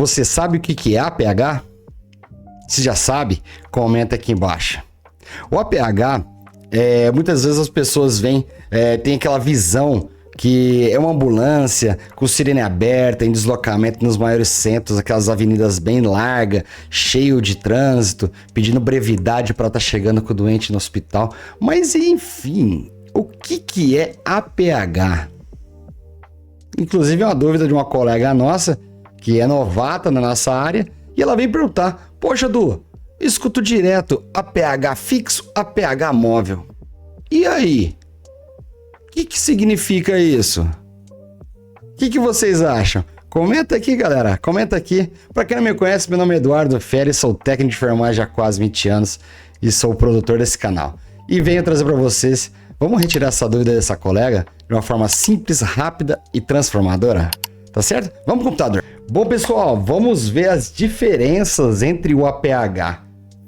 Você sabe o que é APH? Se já sabe, comenta aqui embaixo. O APH, muitas vezes as pessoas veem, tem aquela visão que é uma ambulância com sirene aberta, em deslocamento nos maiores centros, aquelas avenidas bem largas, cheio de trânsito, pedindo brevidade para estar chegando com o doente no hospital. Mas enfim, o que é APH? Inclusive é uma dúvida de uma colega nossa, que é novata na nossa área, e ela veio perguntar: poxa, Du, escuto direto APH fixo, APH móvel. E aí? O que significa isso? O que vocês acham? Comenta aqui, galera. Comenta aqui. Para quem não me conhece, meu nome é Eduardo Ferri, sou técnico de enfermagem há quase 20 anos e sou o produtor desse canal. E venho trazer para vocês, vamos retirar essa dúvida dessa colega de uma forma simples, rápida e transformadora. Tá certo? Vamos pro computador. Bom, pessoal, vamos ver as diferenças entre o APH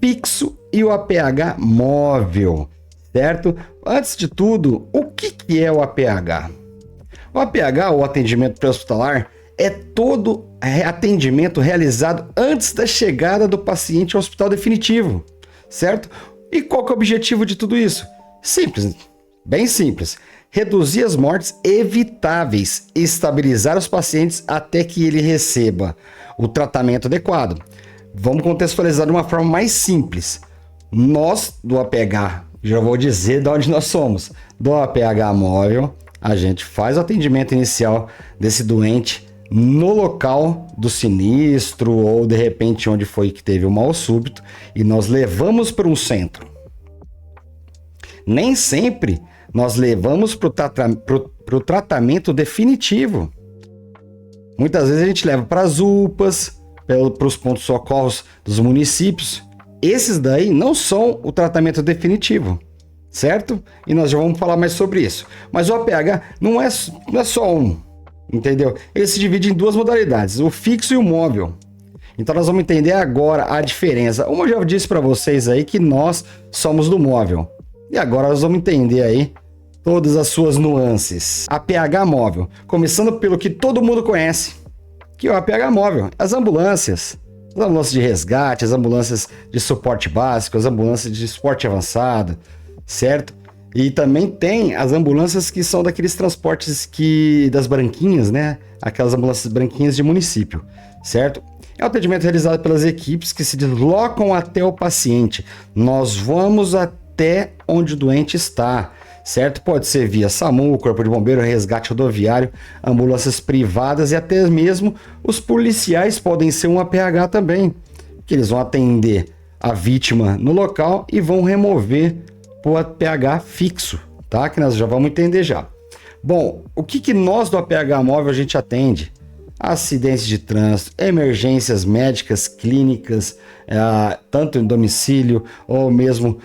fixo e o APH móvel. Certo? Antes de tudo, o que é o APH? O APH, o atendimento pré-hospitalar, é todo atendimento realizado antes da chegada do paciente ao hospital definitivo, certo? E qual que é o objetivo de tudo isso? Simples, bem simples. Reduzir as mortes evitáveis e estabilizar os pacientes até que ele receba o tratamento adequado. Vamos contextualizar de uma forma mais simples. Nós, do APH, já vou dizer de onde nós somos. Do APH móvel, a gente faz o atendimento inicial desse doente no local do sinistro ou de repente onde foi que teve o mal súbito e nós levamos para um centro. Nem sempre nós levamos para o tratamento definitivo. Muitas vezes a gente leva para as UPAs, para os pontos de socorros dos municípios. Esses daí não são o tratamento definitivo, certo? E nós já vamos falar mais sobre isso. Mas o APH não é só um, entendeu? Ele se divide em duas modalidades, o fixo e o móvel. Então nós vamos entender agora a diferença. Uma eu já disse para vocês aí que nós somos do móvel. E agora nós vamos entender aí todas as suas nuances. APH móvel, começando pelo que todo mundo conhece, que é o APH móvel, as ambulâncias de resgate, as ambulâncias de suporte básico, as ambulâncias de suporte avançado, certo? E também tem as ambulâncias que são daqueles transportes das branquinhas, né? Aquelas ambulâncias branquinhas de município, certo? É um atendimento realizado pelas equipes que se deslocam até o paciente. Nós vamos até onde o doente está, certo? Pode ser via SAMU, Corpo de Bombeiro, resgate rodoviário, ambulâncias privadas e até mesmo os policiais podem ser um APH também, que eles vão atender a vítima no local e vão remover o APH fixo, tá? Que nós já vamos entender já. Bom, o que nós do APH móvel a gente atende? Acidentes de trânsito, emergências médicas, clínicas, tanto em domicílio ou mesmo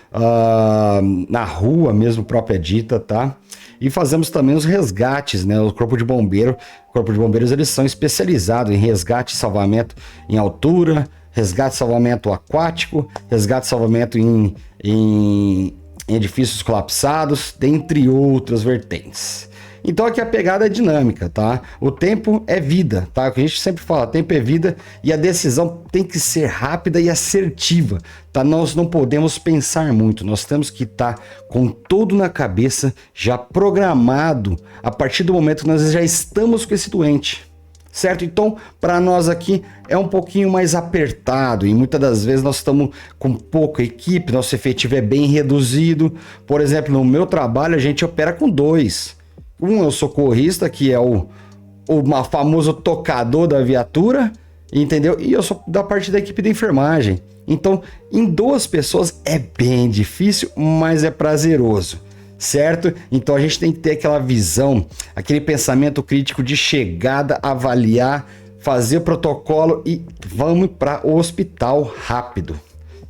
na rua mesmo própria dita, tá? E fazemos também os resgates, né? O Corpo de Bombeiros eles são especializados em resgate e salvamento em altura, resgate e salvamento aquático, resgate e salvamento em edifícios colapsados, dentre outras vertentes. Então aqui a pegada é dinâmica, tá? O tempo é vida, tá? O que a gente sempre fala, tempo é vida e a decisão tem que ser rápida e assertiva, tá? Nós não podemos pensar muito, nós temos que estar com tudo na cabeça, já programado, a partir do momento que nós já estamos com esse doente, certo? Então, para nós aqui é um pouquinho mais apertado e muitas das vezes nós estamos com pouca equipe, nosso efetivo é bem reduzido. Por exemplo, no meu trabalho a gente opera com 2. Um é o socorrista, que é o famoso tocador da viatura, entendeu? E eu sou da parte da equipe de enfermagem. Então, em 2 pessoas é bem difícil, mas é prazeroso, certo? Então a gente tem que ter aquela visão, aquele pensamento crítico de chegada, avaliar, fazer o protocolo e vamos para o hospital rápido,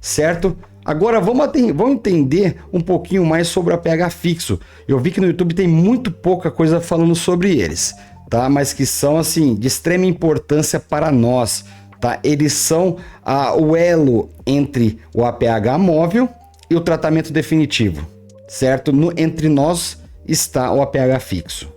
certo? Agora vamos entender um pouquinho mais sobre o APH fixo. Eu vi que no YouTube tem muito pouca coisa falando sobre eles, tá? Mas que são assim de extrema importância para nós, tá? Eles são o elo entre o APH móvel e o tratamento definitivo, certo? Entre nós está o APH fixo.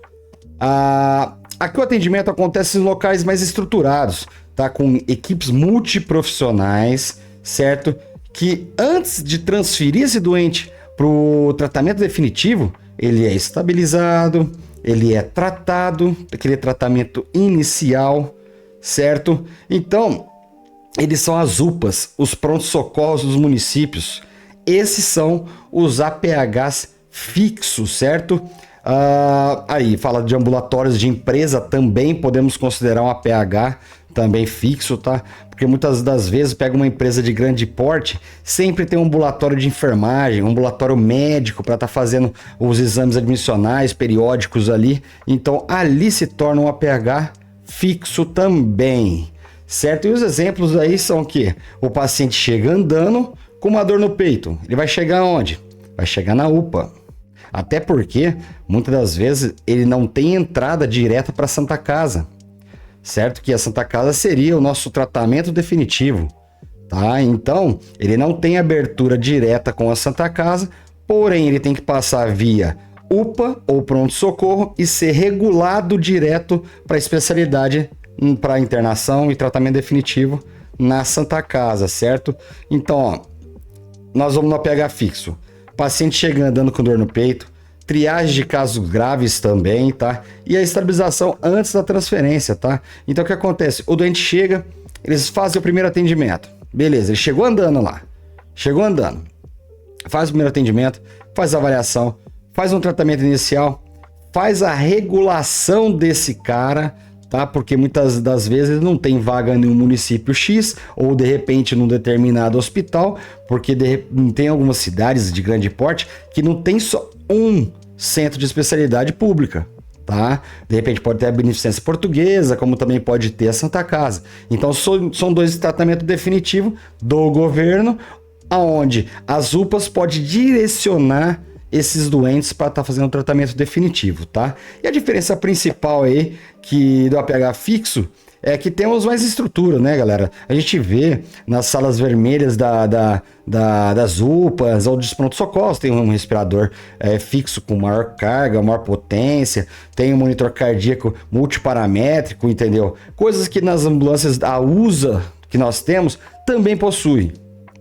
Aqui o atendimento acontece em locais mais estruturados, tá com equipes multiprofissionais, certo? Que antes de transferir esse doente para o tratamento definitivo, ele é estabilizado, ele é tratado, aquele tratamento inicial, certo? Então, eles são as UPAs, os prontos-socorros dos municípios. Esses são os APHs fixos, certo? Aí, fala de ambulatórios de empresa, também podemos considerar um APH também fixo, tá? Porque muitas das vezes pega uma empresa de grande porte, sempre tem um ambulatório de enfermagem, um ambulatório médico para estar fazendo os exames admissionais, periódicos ali. Então, ali se torna um APH fixo também, certo? E os exemplos aí são que o paciente chega andando com uma dor no peito. Ele vai chegar onde? Vai chegar na UPA. Até porque, muitas das vezes, ele não tem entrada direta para a Santa Casa. Certo? Que a Santa Casa seria o nosso tratamento definitivo, tá? Então, ele não tem abertura direta com a Santa Casa, porém, ele tem que passar via UPA ou pronto-socorro e ser regulado direto para a especialidade, para internação e tratamento definitivo na Santa Casa, certo? Então, ó, nós vamos no APH fixo. Paciente chegando andando com dor no peito, triagem de casos graves também, tá? E a estabilização antes da transferência, tá? Então o que acontece? O doente chega, eles fazem o primeiro atendimento. Beleza, ele chegou andando lá. Chegou andando. Faz o primeiro atendimento, faz a avaliação, faz um tratamento inicial, faz a regulação desse cara, tá? Porque muitas das vezes não tem vaga em um município X ou de repente num determinado hospital, porque tem algumas cidades de grande porte que não tem só um centro de especialidade pública, tá? De repente pode ter a Beneficência Portuguesa, como também pode ter a Santa Casa. Então são dois tratamentos definitivos do governo, aonde as UPAs podem direcionar esses doentes para estar fazendo o tratamento definitivo, tá? E a diferença principal aí que do APH fixo é que temos mais estrutura, né, galera? A gente vê nas salas vermelhas das UPAs ou dos pronto-socorros, tem um respirador fixo com maior carga, maior potência, tem um monitor cardíaco multiparamétrico, entendeu? Coisas que nas ambulâncias da USA que nós temos também possui,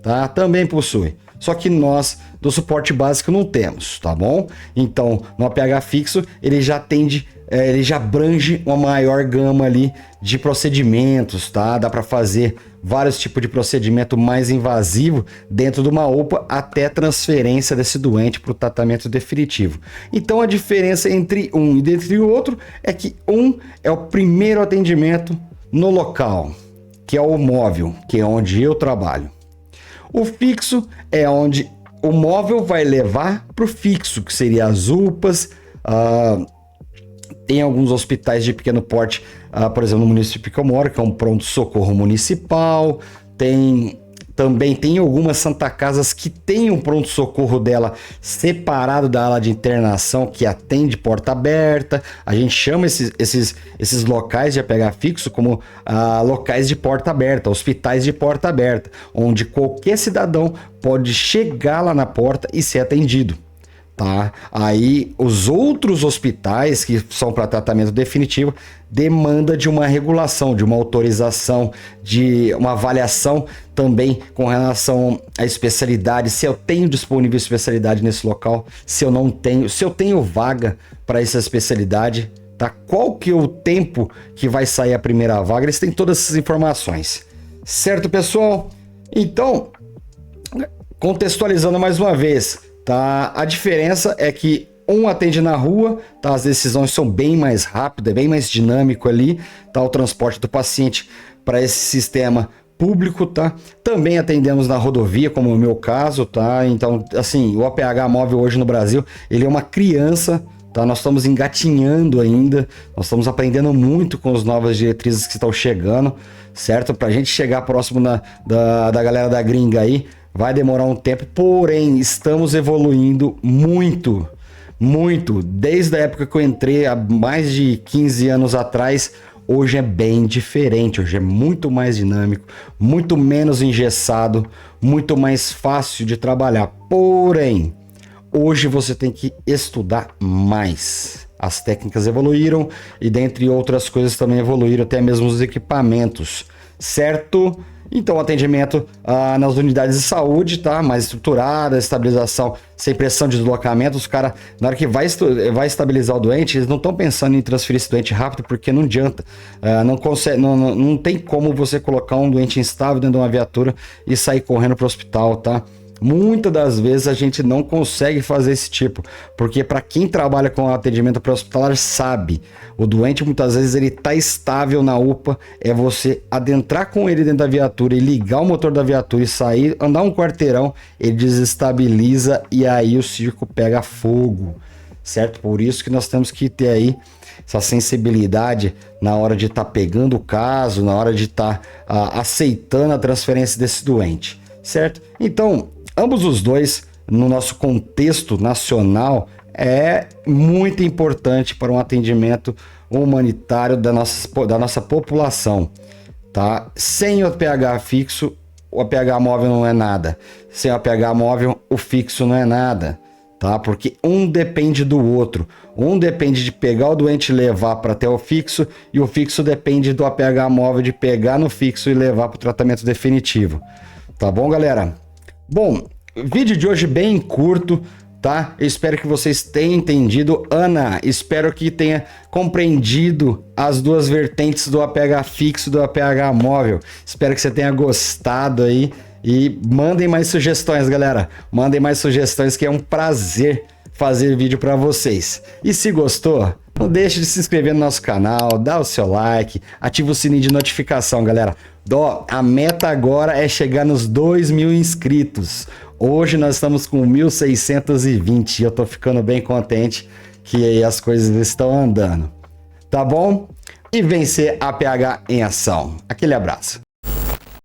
tá? Também possui. Só que nós, do suporte básico, não temos, tá bom? Então, no APH fixo, ele já atende, ele já abrange uma maior gama ali de procedimentos, tá? Dá para fazer vários tipos de procedimento mais invasivo dentro de uma UPA até transferência desse doente para o tratamento definitivo. Então, a diferença entre um e entre o outro é que um é o primeiro atendimento no local, que é o móvel, que é onde eu trabalho. O fixo é onde o móvel vai levar para o fixo, que seria as UPAs. Tem alguns hospitais de pequeno porte, por exemplo, no município que eu moro, que é um pronto-socorro municipal. Também tem algumas Santa Casas que tem um pronto-socorro dela separado da ala de internação, que atende porta aberta. A gente chama esses locais de APH fixo como locais de porta aberta, hospitais de porta aberta, onde qualquer cidadão pode chegar lá na porta e ser atendido. Tá? Aí os outros hospitais que são para tratamento definitivo demanda de uma regulação, de uma autorização, de uma avaliação também com relação à especialidade, se eu tenho disponível especialidade nesse local, se eu não tenho, se eu tenho vaga para essa especialidade, tá? Qual que é o tempo que vai sair a primeira vaga, eles têm todas essas informações, certo, pessoal? Então, contextualizando mais uma vez, tá? A diferença é que um atende na rua, tá? As decisões são bem mais rápidas, bem mais dinâmico ali, tá? O transporte do paciente para esse sistema público, tá? Também atendemos na rodovia, como no meu caso, tá? Então, assim, o APH móvel hoje no Brasil, ele é uma criança, tá? Nós estamos engatinhando ainda, nós estamos aprendendo muito com as novas diretrizes que estão chegando, certo? Pra gente chegar próximo da galera da gringa aí, vai demorar um tempo, porém, estamos evoluindo muito, muito. Desde a época que eu entrei, há mais de 15 anos atrás, hoje é bem diferente, hoje é muito mais dinâmico, muito menos engessado, muito mais fácil de trabalhar. Porém, hoje você tem que estudar mais. As técnicas evoluíram e, dentre outras coisas, também evoluíram até mesmo os equipamentos, certo? Então, atendimento nas unidades de saúde, tá? Mais estruturada, estabilização sem pressão de deslocamento. Os caras, na hora que vai estabilizar o doente, eles não estão pensando em transferir esse doente rápido, porque não adianta. Não tem como você colocar um doente instável dentro de uma viatura e sair correndo para o hospital, tá? Muitas das vezes a gente não consegue fazer esse tipo, porque para quem trabalha com atendimento pré-hospitalar sabe, o doente muitas vezes ele tá estável na UPA, é você adentrar com ele dentro da viatura e ligar o motor da viatura e sair, andar um quarteirão, ele desestabiliza e aí o circo pega fogo, certo? Por isso que nós temos que ter aí essa sensibilidade na hora de estar pegando o caso, na hora de estar aceitando a transferência desse doente, certo? Então, ambos os dois, no nosso contexto nacional, é muito importante para um atendimento humanitário da nossa população, tá? Sem o APH fixo, o APH móvel não é nada. Sem o APH móvel, o fixo não é nada, tá? Porque um depende do outro. Um depende de pegar o doente e levar para até o fixo, e o fixo depende do APH móvel de pegar no fixo e levar para o tratamento definitivo. Tá bom, galera? Bom, vídeo de hoje bem curto, tá? Eu espero que vocês tenham entendido. Ana, espero que tenha compreendido as duas vertentes do APH fixo e do APH móvel. Espero que você tenha gostado aí. E mandem mais sugestões, galera. Mandem mais sugestões, que é um prazer fazer vídeo para vocês. E se gostou, não deixe de se inscrever no nosso canal, dá o seu like, ativa o sininho de notificação, galera. A meta agora é chegar nos 2.000 inscritos. Hoje nós estamos com 1.620 e eu tô ficando bem contente que aí as coisas estão andando. Tá bom? E vencer APH em ação. Aquele abraço.